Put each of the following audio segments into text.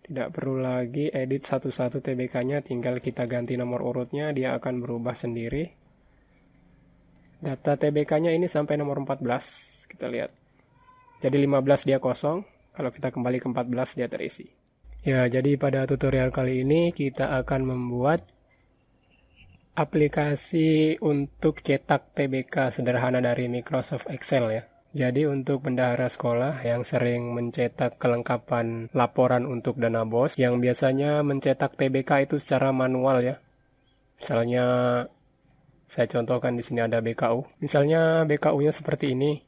Tidak perlu lagi edit satu-satu TBK-nya, tinggal kita ganti nomor urutnya, dia akan berubah sendiri. Data TBK-nya ini sampai nomor 14, kita lihat. Jadi 15 dia kosong, kalau kita kembali ke 14 dia terisi. Ya, jadi pada tutorial kali ini kita akan membuat aplikasi untuk cetak TBK sederhana dari Microsoft Excel ya. Jadi untuk bendahara sekolah yang sering mencetak kelengkapan laporan untuk dana BOS, yang biasanya mencetak TBK itu secara manual ya. Misalnya saya contohkan di sini ada BKU. Misalnya BKU-nya seperti ini.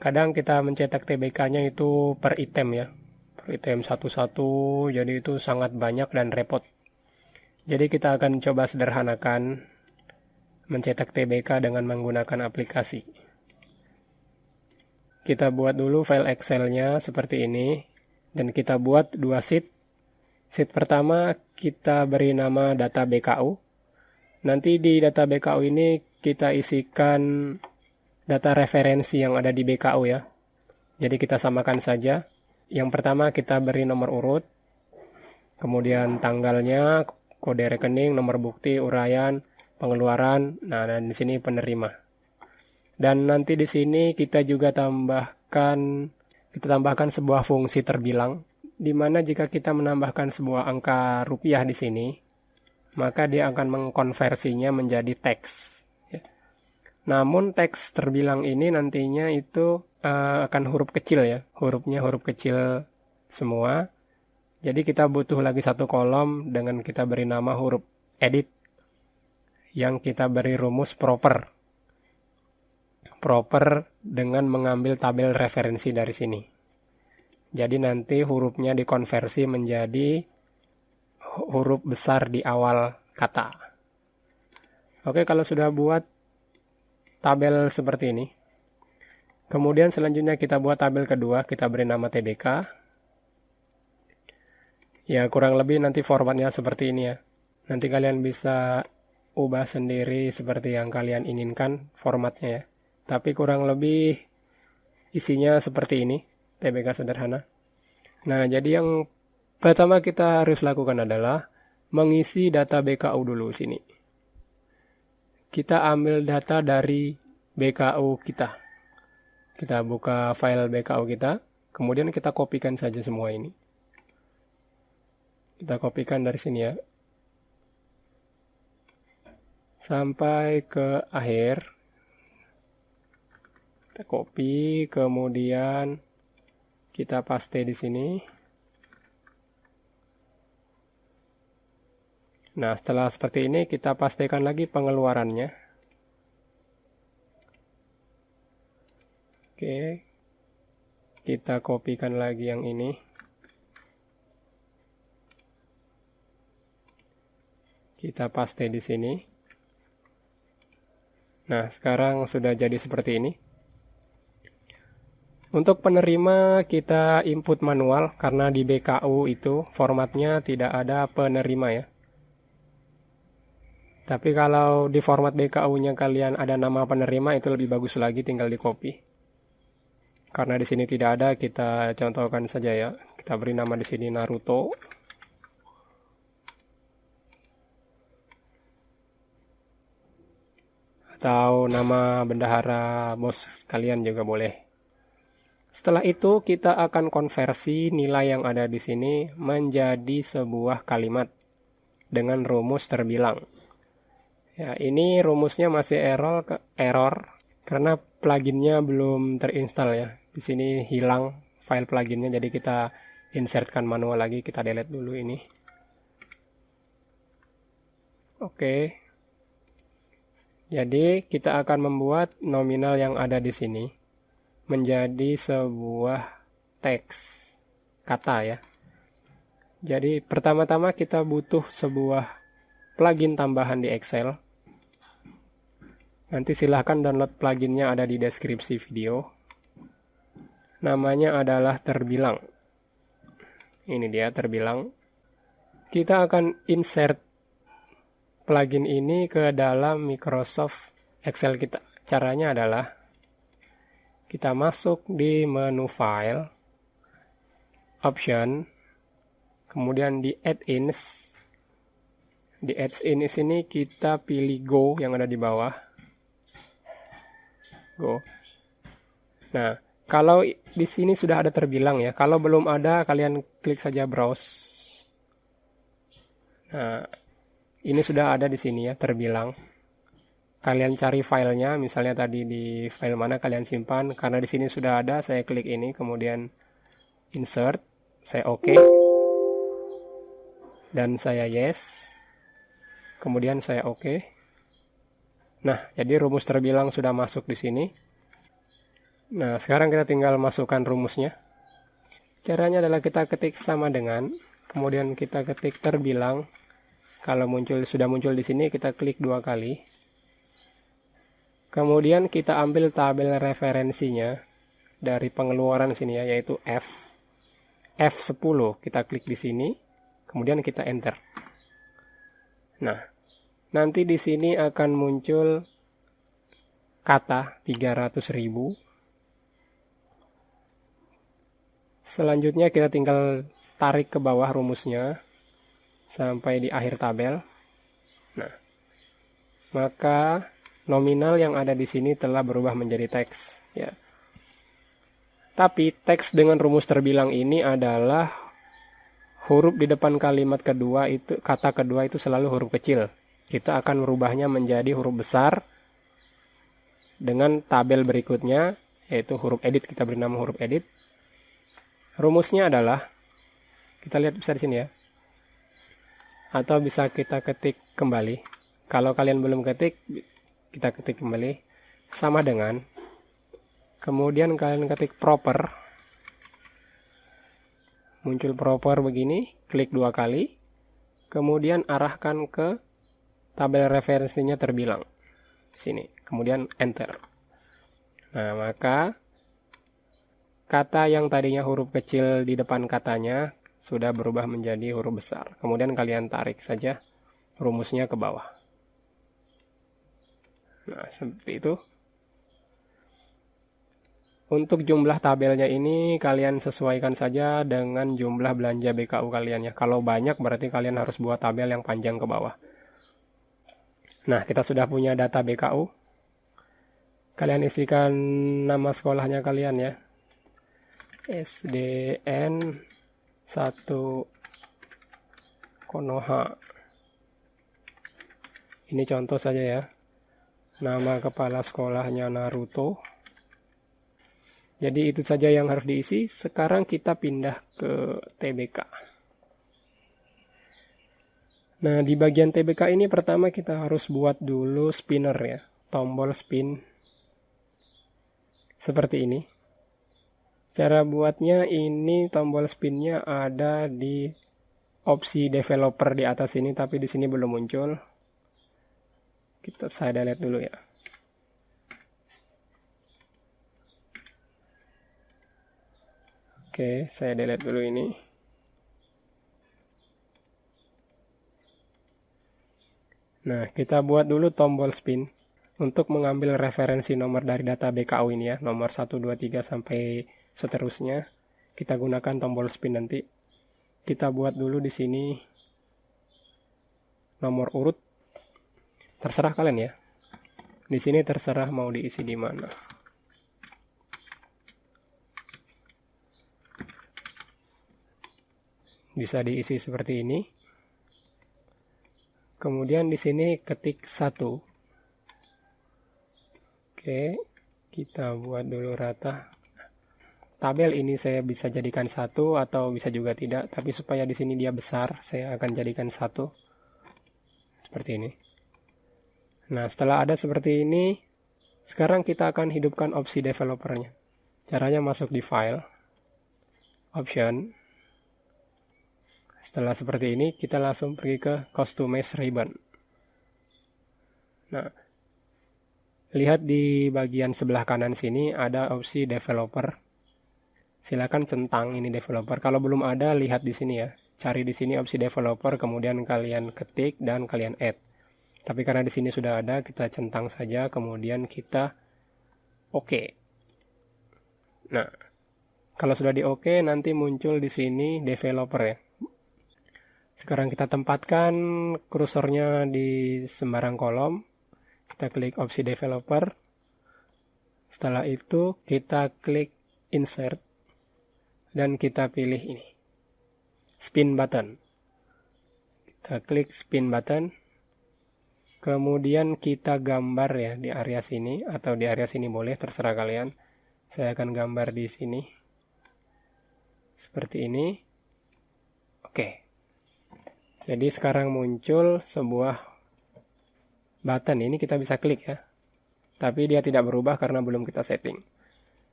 Kadang kita mencetak TBK-nya itu per item ya. Per item satu-satu, jadi itu sangat banyak dan repot. Jadi kita akan coba sederhanakan mencetak TBK dengan menggunakan aplikasi. Kita buat dulu file Excel-nya seperti ini, dan kita buat dua sheet. Sheet pertama kita beri nama data BKU. Nanti di data BKU ini kita isikan data referensi yang ada di BKU ya. Jadi kita samakan saja. Yang pertama kita beri nomor urut, kemudian tanggalnya, kode rekening, nomor bukti, uraian, pengeluaran, nah dan di sini penerima. Dan nanti di sini kita juga tambahkan sebuah fungsi terbilang, di mana jika kita menambahkan sebuah angka rupiah di sini, maka dia akan mengkonversinya menjadi teks. Ya. Namun teks terbilang ini nantinya itu akan huruf kecil ya, hurufnya huruf kecil semua. Jadi kita butuh lagi satu kolom dengan kita beri nama huruf edit, yang kita beri rumus proper dengan mengambil tabel referensi dari sini. Jadi nanti hurufnya dikonversi menjadi huruf besar di awal kata. Oke, kalau sudah buat tabel seperti ini, kemudian selanjutnya kita buat tabel kedua, kita beri nama TBK. Ya, kurang lebih nanti formatnya seperti ini ya. Nanti kalian bisa ubah sendiri seperti yang kalian inginkan formatnya ya. Tapi kurang lebih isinya seperti ini, TBK sederhana. Nah, jadi yang pertama kita harus lakukan adalah mengisi data BKU dulu sini. Kita ambil data dari BKU kita. Kita buka file BKU kita, kemudian kita kopikan saja semua ini. Kita kopikan dari sini ya. Sampai ke akhir. Kita copy, kemudian kita paste di sini. Nah, setelah seperti ini kita pastikan lagi pengeluarannya. Oke. Kita kopikan lagi yang ini. Kita paste di sini. Nah, sekarang sudah jadi seperti ini. Untuk penerima kita input manual karena di BKU itu formatnya tidak ada penerima ya. Tapi kalau di format BKU-nya kalian ada nama penerima itu lebih bagus lagi, tinggal di copy. Karena di sini tidak ada, kita contohkan saja ya. Kita beri nama di sini Naruto. Atau nama bendahara bos kalian juga boleh. Setelah itu kita akan konversi nilai yang ada di sini menjadi sebuah kalimat dengan rumus terbilang. Ya, ini rumusnya masih error karena pluginnya belum terinstall ya. Di sini hilang file pluginnya, jadi kita insertkan manual lagi, kita delete dulu ini. Oke. Jadi kita akan membuat nominal yang ada di sini menjadi sebuah teks kata ya. Jadi pertama-tama kita butuh sebuah plugin tambahan di Excel. Nanti silahkan download pluginnya, ada di deskripsi video. Namanya adalah terbilang. Ini dia terbilang. Kita akan insert plugin ini ke dalam Microsoft Excel kita. Caranya adalah kita masuk di menu File, Option, Kemudian di add-ins. Di add-ins ini kita pilih Go yang ada di bawah. Go. Nah, kalau di sini sudah ada terbilang ya. Kalau belum ada, kalian klik saja browse. Nah, ini sudah ada di sini ya, terbilang. Kalian cari filenya, misalnya tadi di file mana kalian simpan. Karena di sini sudah ada, saya klik ini, kemudian insert, saya oke, dan saya yes, kemudian saya oke. Nah, jadi rumus terbilang sudah masuk di sini. Nah, sekarang kita tinggal masukkan rumusnya. Caranya adalah kita ketik sama dengan, kemudian kita ketik terbilang. Kalau sudah muncul di sini, kita klik 2 kali. Kemudian kita ambil tabel referensinya dari pengeluaran sini ya, yaitu F10. Kita klik di sini, kemudian kita enter. Nah, nanti di sini akan muncul kata 300.000. Selanjutnya kita tinggal tarik ke bawah rumusnya sampai di akhir tabel. Nah, maka nominal yang ada di sini telah berubah menjadi teks ya. Tapi teks dengan rumus terbilang ini adalah huruf di depan kalimat kedua itu, kata kedua itu selalu huruf kecil. Kita akan merubahnya menjadi huruf besar dengan tabel berikutnya, yaitu huruf edit. Kita beri nama huruf edit. Rumusnya adalah, kita lihat bisa di sini ya. Atau bisa kita ketik kembali. Kalau kalian belum ketik, kita ketik kembali. Sama dengan, kemudian kalian ketik proper. Muncul proper begini, klik 2 kali. Kemudian arahkan ke tabel referensinya terbilang. Sini, kemudian enter. Nah, maka kata yang tadinya huruf kecil di depan katanya sudah berubah menjadi huruf besar. Kemudian kalian tarik saja rumusnya ke bawah. Nah, seperti itu. Untuk jumlah tabelnya ini kalian sesuaikan saja dengan jumlah belanja BKU kalian ya. Kalau banyak berarti kalian harus buat tabel yang panjang ke bawah. Nah, kita sudah punya data BKU. Kalian isikan nama sekolahnya kalian ya. SDN 1 Konoha. Ini contoh saja ya. Nama kepala sekolahnya Naruto. Jadi itu saja yang harus diisi. Sekarang kita pindah ke TBK. Nah, di bagian TBK ini pertama kita harus buat dulu spinner ya. Tombol spin. Seperti ini. Cara buatnya ini, tombol spinnya ada di opsi developer di atas ini, tapi di sini belum muncul. Saya delete dulu ya. Oke, saya delete dulu ini. Nah, kita buat dulu tombol spin untuk mengambil referensi nomor dari data BKU ini ya, nomor 1, 2, 3 sampai seterusnya. Kita gunakan tombol spin nanti. Kita buat dulu di sini nomor urut. Terserah kalian ya. Di sini terserah mau diisi di mana. Bisa diisi seperti ini. Kemudian di sini ketik 1. Oke, kita buat dulu rata. Tabel ini saya bisa jadikan 1 atau bisa juga tidak, tapi supaya di sini dia besar, saya akan jadikan 1. Seperti ini. Nah, setelah ada seperti ini, sekarang kita akan hidupkan opsi developernya. Caranya masuk di file, option. Setelah seperti ini, kita langsung pergi ke customize ribbon. Nah, lihat di bagian sebelah kanan sini ada opsi developer. Silakan centang ini developer. Kalau belum ada, lihat di sini ya. Cari di sini opsi developer, kemudian kalian ketik dan kalian add. Tapi karena di sini sudah ada, kita centang saja, kemudian kita oke. Nah, kalau sudah di oke, nanti muncul di sini developer ya. Sekarang kita tempatkan kursornya di sembarang kolom. Kita klik opsi developer. Setelah itu kita klik insert. Dan kita pilih ini. Spin button. Kita klik spin button. Kemudian kita gambar ya di area sini. Atau di area sini boleh, terserah kalian. Saya akan gambar di sini. Seperti ini. Oke. Jadi sekarang muncul sebuah button. Ini kita bisa klik ya. Tapi dia tidak berubah karena belum kita setting.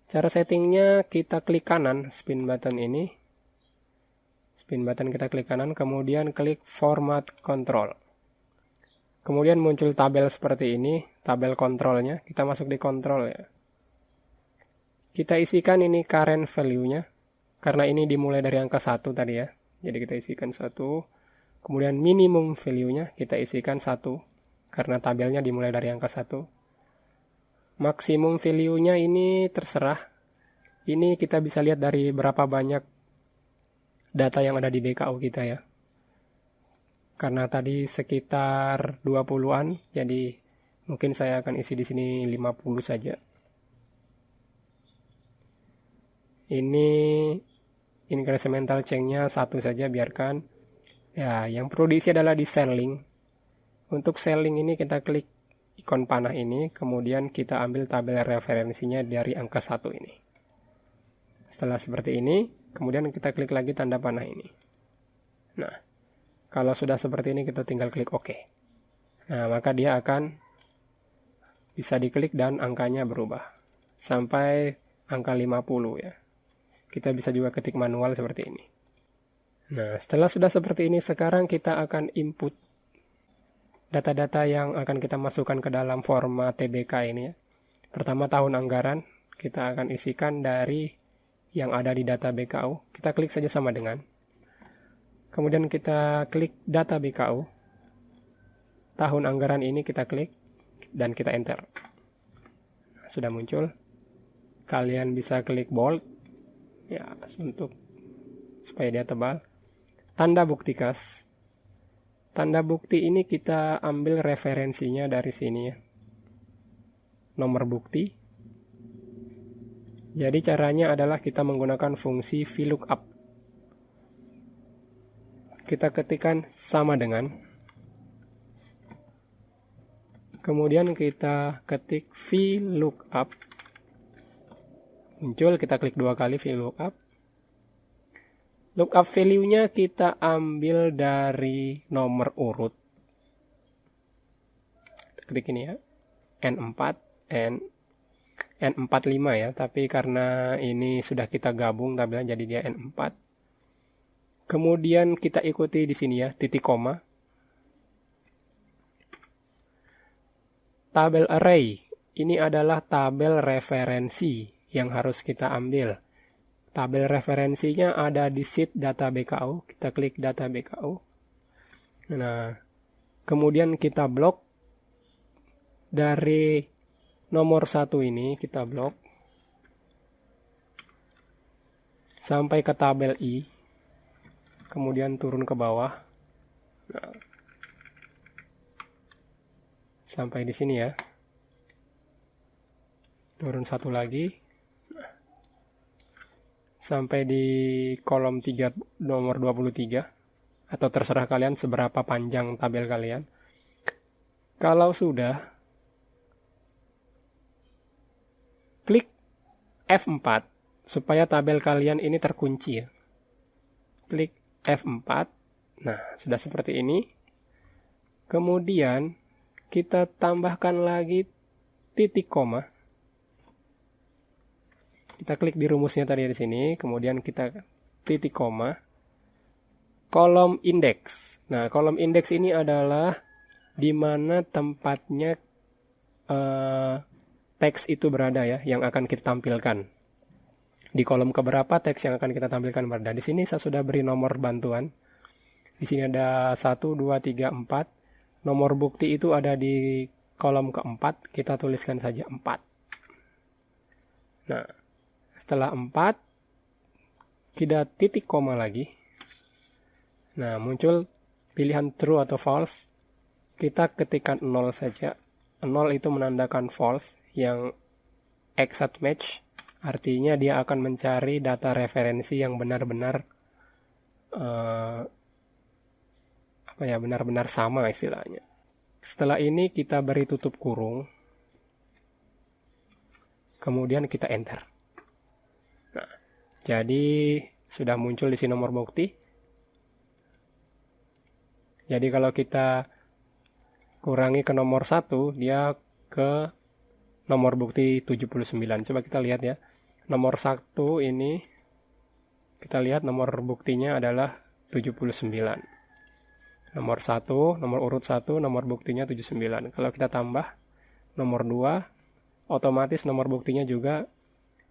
Cara settingnya kita klik kanan spin button ini. Spin button kita klik kanan. Kemudian klik format control. Kemudian muncul tabel seperti ini. Tabel kontrolnya. Kita masuk di kontrol ya. Kita isikan ini current value-nya. Karena ini dimulai dari angka 1 tadi ya. Jadi kita isikan 1. Kemudian minimum value-nya kita isikan 1, karena tabelnya dimulai dari angka 1. Maksimum value-nya ini terserah. Ini kita bisa lihat dari berapa banyak data yang ada di BKU kita ya. Karena tadi sekitar 20-an, jadi mungkin saya akan isi di sini 50 saja. Ini incremental change-nya 1 saja, biarkan. Ya, yang perlu diisi adalah di cell link. Untuk cell link ini kita klik ikon panah ini, kemudian kita ambil tabel referensinya dari angka 1 ini. Setelah seperti ini, kemudian kita klik lagi tanda panah ini. Nah, kalau sudah seperti ini kita tinggal klik OK. Nah, maka dia akan bisa diklik dan angkanya berubah. Sampai angka 50 ya. Kita bisa juga ketik manual seperti ini. Nah, setelah sudah seperti ini, sekarang kita akan input data-data yang akan kita masukkan ke dalam format TBK ini ya. Pertama, tahun anggaran, kita akan isikan dari yang ada di data BKU. Kita klik saja sama dengan. Kemudian kita klik data BKU. Tahun anggaran ini kita klik dan kita enter. Nah, sudah muncul. Kalian bisa klik bold ya, untuk supaya dia tebal. Tanda bukti kas. Tanda bukti ini kita ambil referensinya dari sini ya. Nomor bukti. Jadi caranya adalah kita menggunakan fungsi VLOOKUP. Kita ketikkan sama dengan. Kemudian kita ketik VLOOKUP. Muncul, kita klik 2 kali VLOOKUP. Lookup value-nya kita ambil dari nomor urut. Klik ini ya. N4, N45 ya. Tapi karena ini sudah kita gabung tabelnya, jadi dia N4. Kemudian kita ikuti di sini ya, titik koma. Tabel array. Ini adalah tabel referensi yang harus kita ambil. Tabel referensinya ada di sheet data BKU. Kita klik data BKU. Nah, kemudian kita blok dari nomor 1 ini, kita blok sampai ke tabel I. Kemudian turun ke bawah. Nah, sampai di sini ya. Turun 1 lagi. Sampai di kolom 3 nomor 23, atau terserah kalian seberapa panjang tabel kalian. Kalau sudah, klik F4 supaya tabel kalian ini terkunci ya. Klik F4. Nah, sudah seperti ini. Kemudian kita tambahkan lagi titik koma. Kita klik di rumusnya tadi di sini, kemudian kita titik koma, kolom indeks. Nah, kolom indeks ini adalah di mana tempatnya teks itu berada ya, yang akan kita tampilkan. Di kolom keberapa teks yang akan kita tampilkan berada. Di sini saya sudah beri nomor bantuan. Di sini ada 1, 2, 3, 4. Nomor bukti itu ada di kolom keempat. Kita tuliskan saja 4. Nah, setelah 4, kita titik koma lagi. Nah, muncul pilihan true atau false, kita ketikkan 0 saja. 0 itu menandakan false, yang exact match artinya dia akan mencari data referensi yang benar-benar benar-benar sama istilahnya. Setelah ini kita beri tutup kurung, kemudian kita enter. Nah, jadi sudah muncul di sini nomor bukti. Jadi kalau kita kurangi ke nomor 1, dia ke nomor bukti 79. Coba kita lihat ya. Nomor 1 ini, kita lihat nomor buktinya adalah 79. Nomor 1, nomor urut 1, nomor buktinya 79. Kalau kita tambah nomor 2, otomatis nomor buktinya juga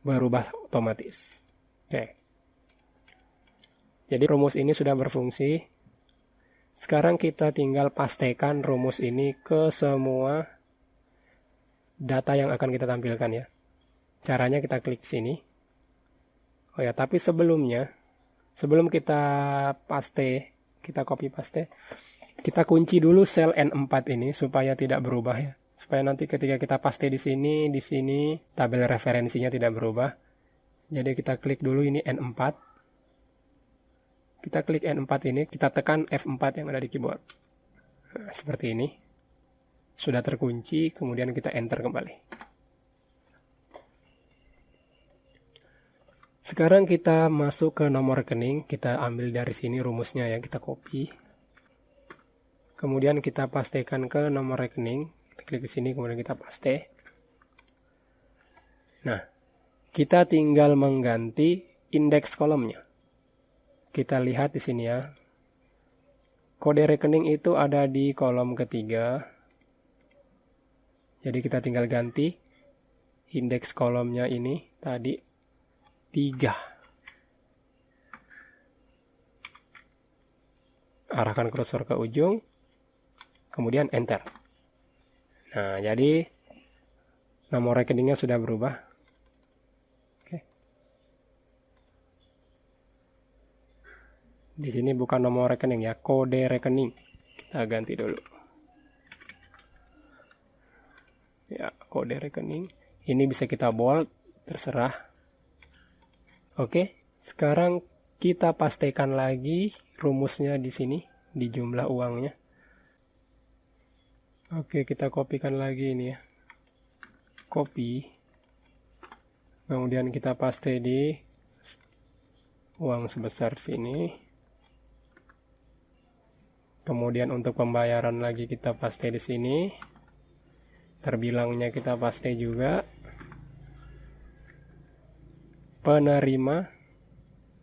berubah otomatis. Oke. Jadi rumus ini sudah berfungsi. Sekarang kita tinggal pastikan rumus ini ke semua data yang akan kita tampilkan ya. Caranya kita klik sini. Oh ya, tapi sebelum kita copy paste, kita kunci dulu sel N4 ini supaya tidak berubah ya. Supaya nanti ketika kita paste di sini tabel referensinya tidak berubah. Jadi kita klik dulu ini N4. Kita klik N4 ini, kita tekan F4 yang ada di keyboard. Nah, seperti ini. Sudah terkunci, kemudian kita enter kembali. Sekarang kita masuk ke nomor rekening, kita ambil dari sini rumusnya ya, kita copy. Kemudian kita pastekan ke nomor rekening, kita klik di sini, kemudian kita paste. Nah, kita tinggal mengganti indeks kolomnya. Kita lihat di sini ya. Kode rekening itu ada di kolom ketiga. Jadi kita tinggal ganti indeks kolomnya ini tadi 3. Arahkan kursor ke ujung, kemudian enter. Nah, jadi nomor rekeningnya sudah berubah. Oke. Di sini bukan nomor rekening ya, kode rekening. Kita ganti dulu. Ya, kode rekening. Ini bisa kita bold, terserah. Oke, sekarang kita pastikan lagi rumusnya di sini, di jumlah uangnya. Oke, kita kopikan lagi ini ya. Copy. Kemudian kita paste di uang sebesar sini. Kemudian untuk pembayaran lagi kita paste di sini. Terbilangnya kita paste juga. Penerima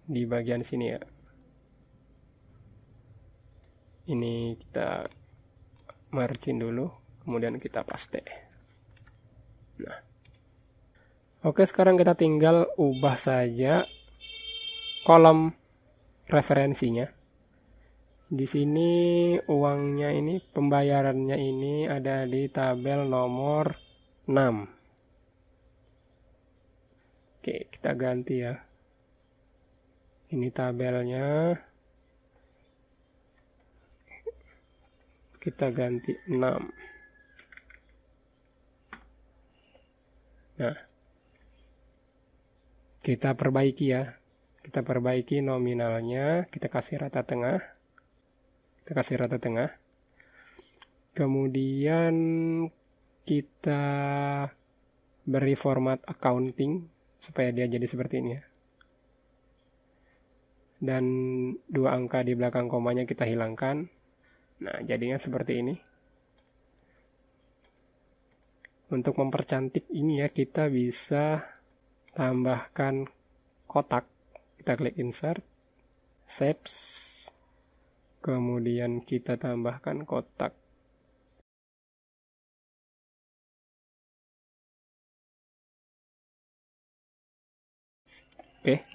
di bagian sini ya. Ini kita margin dulu, kemudian kita paste. Nah. Oke, sekarang kita tinggal ubah saja kolom referensinya. Di sini uangnya ini, pembayarannya ini ada di tabel nomor 6. Oke, kita ganti ya. Ini tabelnya. Kita ganti 6. Nah, kita perbaiki ya. Kita perbaiki nominalnya, kita kasih rata tengah. Kemudian kita beri format accounting supaya dia jadi seperti ini ya. Dan 2 angka di belakang komanya kita hilangkan. Nah, jadinya seperti ini. Untuk mempercantik ini ya, kita bisa tambahkan kotak. Kita klik insert, shapes. Kemudian kita tambahkan kotak. Oke.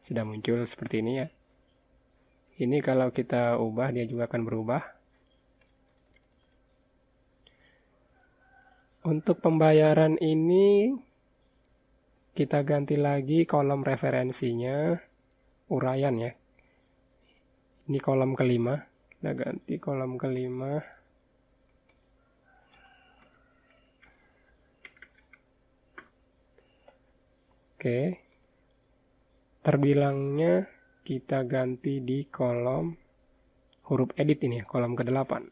Sudah muncul seperti ini ya. Ini kalau kita ubah, dia juga akan berubah. Untuk pembayaran ini, kita ganti lagi kolom referensinya, uraian ya. Ini kolom kelima, Kita ganti kolom kelima. Oke. Terbilangnya kita ganti di kolom huruf edit ini, kolom ke-8.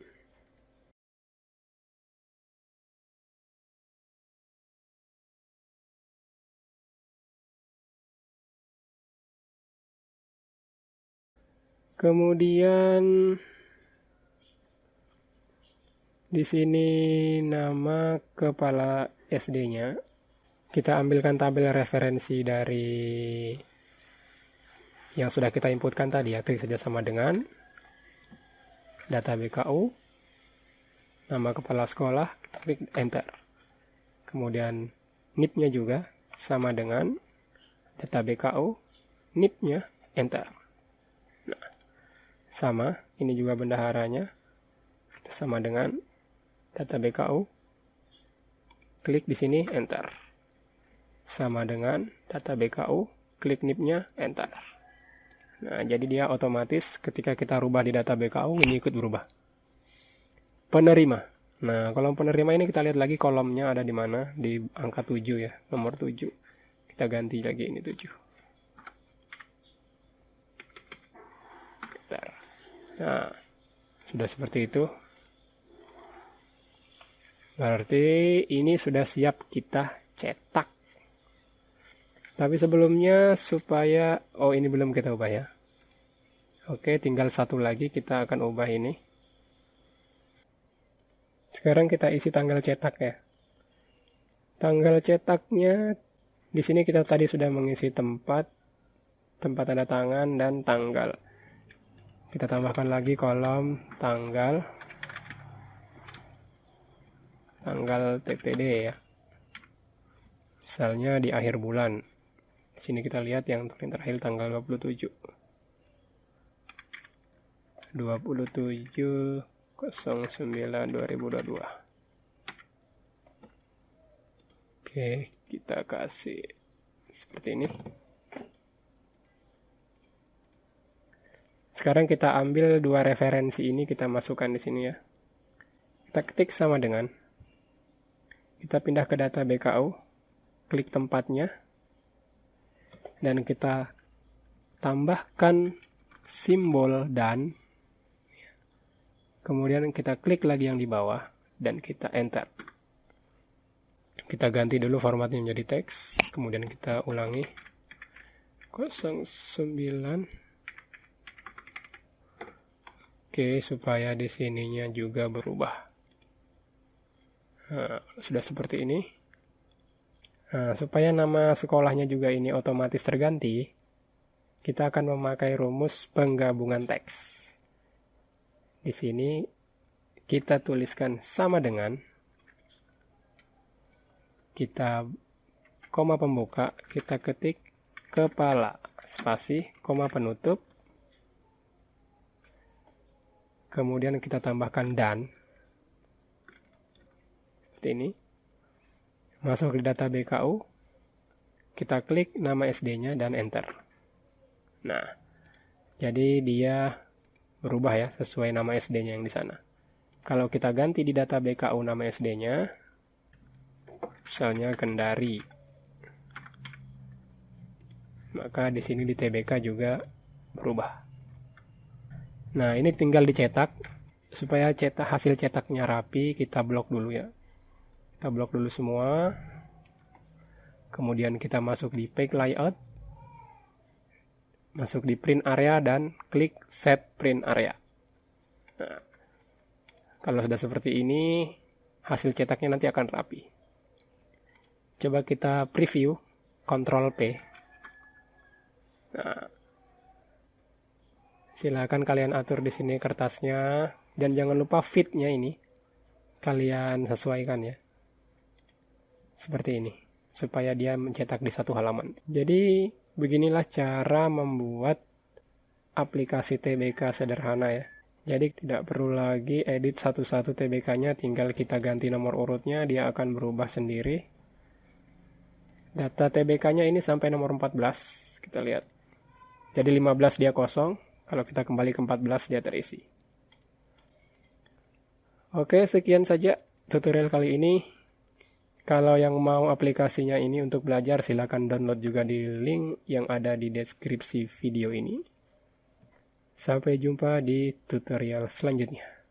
Kemudian di sini nama kepala SD-nya. Kita ambilkan tabel referensi dari yang sudah kita inputkan tadi ya. Klik saja sama dengan data BKU, nama kepala sekolah, kita klik enter. Kemudian NIP-nya juga sama dengan data BKU, NIP-nya enter. Nah, sama, ini juga bendaharanya, kita sama dengan data BKU, klik di sini enter. Sama dengan data BKU, klik NIP-nya enter. Nah, jadi dia otomatis ketika kita rubah di data BKU ini ikut berubah. Penerima. Nah, kolom penerima ini kita lihat lagi kolomnya ada di mana, di angka 7 ya, nomor 7. Kita ganti lagi ini 7. Nah, sudah seperti itu. Berarti ini sudah siap kita cetak. Tapi sebelumnya supaya, oh ini belum kita ubah ya. Oke, tinggal satu lagi kita akan ubah ini. Sekarang kita isi tanggal cetak ya. Tanggal cetaknya di sini kita tadi sudah mengisi tempat tanda tangan dan tanggal. Kita tambahkan lagi kolom tanggal TTD ya. Misalnya di akhir bulan. Di sini kita lihat yang terakhir tanggal 27. 27/09/2022. Oke, kita kasih seperti ini. Sekarang kita ambil dua referensi ini, kita masukkan di sini ya. Kita ketik sama dengan. Kita pindah ke data BKU, klik tempatnya, dan kita tambahkan simbol dan. Kemudian kita klik lagi yang di bawah dan kita enter. Kita ganti dulu formatnya menjadi teks, kemudian kita ulangi 09. Oke, supaya di sininya juga berubah. Nah, sudah seperti ini. Nah, supaya nama sekolahnya juga ini otomatis terganti, kita akan memakai rumus penggabungan teks. Di sini kita tuliskan sama dengan, kita koma pembuka, kita ketik kepala, spasi, koma penutup, kemudian kita tambahkan dan, seperti ini. Masuk ke data BKU, kita klik nama SD-nya dan enter. Nah, jadi dia berubah ya sesuai nama SD-nya yang di sana. Kalau kita ganti di data BKU nama SD-nya, misalnya Kendari, maka di sini di TBK juga berubah. Nah, ini tinggal dicetak. Supaya hasil cetaknya rapi, kita blok dulu ya. Kita blok dulu semua. Kemudian kita masuk di page layout. Masuk di print area dan klik set print area. Nah, kalau sudah seperti ini, hasil cetaknya nanti akan rapi. Coba kita preview, Ctrl P. Nah, silakan kalian atur di sini kertasnya dan jangan lupa fitnya ini kalian sesuaikan ya. Seperti ini, supaya dia mencetak di satu halaman. Jadi beginilah cara membuat aplikasi TBK sederhana ya. Jadi tidak perlu lagi edit satu-satu TBK-nya, tinggal kita ganti nomor urutnya, dia akan berubah sendiri. Data TBK-nya ini sampai nomor 14, kita lihat. Jadi 15 dia kosong, kalau kita kembali ke 14 dia terisi. Oke, sekian saja tutorial kali ini. Kalau yang mau aplikasinya ini untuk belajar, silakan download juga di link yang ada di deskripsi video ini. Sampai jumpa di tutorial selanjutnya.